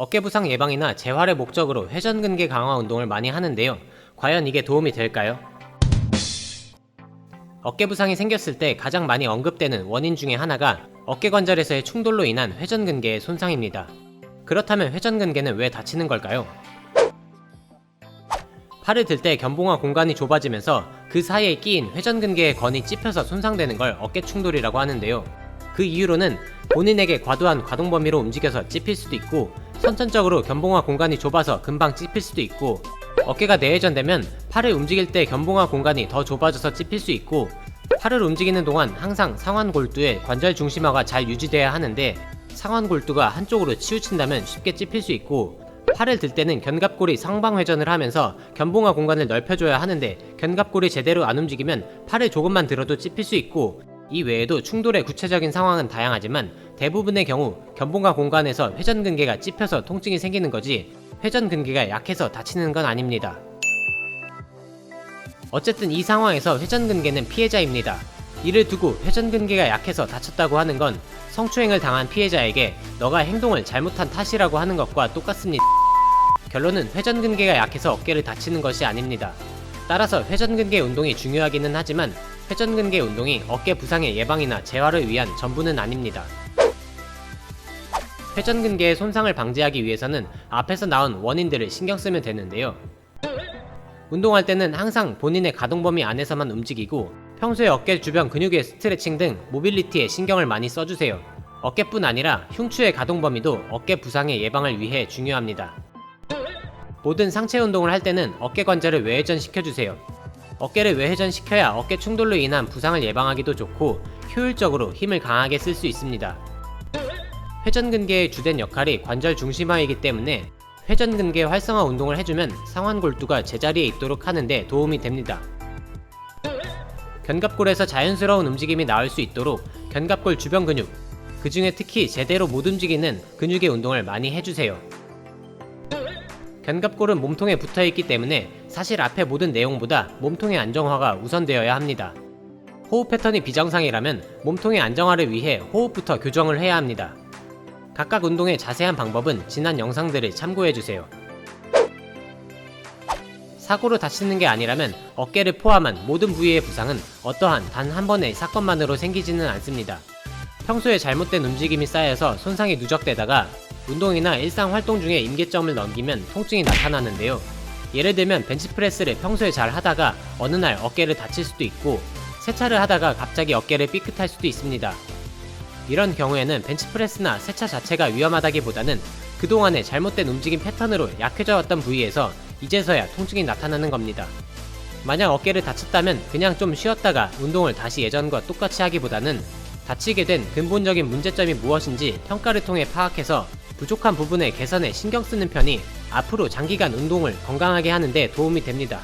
어깨 부상 예방이나 재활의 목적으로 회전근개 강화 운동을 많이 하는데요. 과연 이게 도움이 될까요? 어깨 부상이 생겼을 때 가장 많이 언급되는 원인 중에 하나가 어깨관절에서의 충돌로 인한 회전근개의 손상입니다. 그렇다면 회전근개는 왜 다치는 걸까요? 팔을 들 때 견봉화 공간이 좁아지면서 그 사이에 끼인 회전근개의 건이 찝혀서 손상되는 걸 어깨 충돌이라고 하는데요. 그 이유로는 본인에게 과도한 가동 범위로 움직여서 찝힐 수도 있고, 선천적으로 견봉화 공간이 좁아서 금방 찝힐 수도 있고, 어깨가 내회전되면 팔을 움직일 때 견봉화 공간이 더 좁아져서 찝힐 수 있고, 팔을 움직이는 동안 항상 상완골두의 관절 중심화가 잘 유지돼야 하는데 상완골두가 한쪽으로 치우친다면 쉽게 찝힐 수 있고, 팔을 들 때는 견갑골이 상방회전을 하면서 견봉화 공간을 넓혀줘야 하는데 견갑골이 제대로 안 움직이면 팔을 조금만 들어도 찝힐 수 있고, 이 외에도 충돌의 구체적인 상황은 다양하지만 대부분의 경우 견봉화 공간에서 회전근개가 찝혀서 통증이 생기는 거지 회전근개가 약해서 다치는 건 아닙니다. 어쨌든 이 상황에서 회전근개는 피해자입니다. 이를 두고 회전근개가 약해서 다쳤다고 하는 건 성추행을 당한 피해자에게 너가 행동을 잘못한 탓이라고 하는 것과 똑같습니다. 결론은 회전근개가 약해서 어깨를 다치는 것이 아닙니다. 따라서 회전근개 운동이 중요하기는 하지만 회전근개 운동이 어깨 부상의 예방이나 재활을 위한 전부는 아닙니다. 회전근개의 손상을 방지하기 위해서는 앞에서 나온 원인들을 신경 쓰면 되는데요. 운동할 때는 항상 본인의 가동 범위 안에서만 움직이고 평소에 어깨 주변 근육의 스트레칭 등 모빌리티에 신경을 많이 써주세요. 어깨뿐 아니라 흉추의 가동 범위도 어깨 부상의 예방을 위해 중요합니다. 모든 상체 운동을 할 때는 어깨 관절을 외회전시켜주세요. 어깨를 외회전시켜야 어깨 충돌로 인한 부상을 예방하기도 좋고 효율적으로 힘을 강하게 쓸 수 있습니다. 회전근개의 주된 역할이 관절 중심화이기 때문에 회전근개 활성화 운동을 해주면 상완골두가 제자리에 있도록 하는데 도움이 됩니다. 견갑골에서 자연스러운 움직임이 나올 수 있도록 견갑골 주변 근육, 그 중에 특히 제대로 못 움직이는 근육의 운동을 많이 해주세요. 견갑골은 몸통에 붙어있기 때문에 사실 앞의 모든 내용보다 몸통의 안정화가 우선되어야 합니다. 호흡 패턴이 비정상이라면 몸통의 안정화를 위해 호흡부터 교정을 해야 합니다. 각각 운동의 자세한 방법은 지난 영상들을 참고해주세요. 사고로 다치는 게 아니라면 어깨를 포함한 모든 부위의 부상은 어떠한 단 한 번의 사건만으로 생기지는 않습니다. 평소에 잘못된 움직임이 쌓여서 손상이 누적되다가 운동이나 일상 활동 중에 임계점을 넘기면 통증이 나타나는데요. 예를 들면 벤치프레스를 평소에 잘 하다가 어느 날 어깨를 다칠 수도 있고, 세차를 하다가 갑자기 어깨를 삐끗할 수도 있습니다. 이런 경우에는 벤치프레스나 세차 자체가 위험하다기보다는 그동안의 잘못된 움직임 패턴으로 약해져 왔던 부위에서 이제서야 통증이 나타나는 겁니다. 만약 어깨를 다쳤다면 그냥 좀 쉬었다가 운동을 다시 예전과 똑같이 하기보다는 다치게 된 근본적인 문제점이 무엇인지 평가를 통해 파악해서 부족한 부분의 개선에 신경 쓰는 편이 앞으로 장기간 운동을 건강하게 하는 데 도움이 됩니다.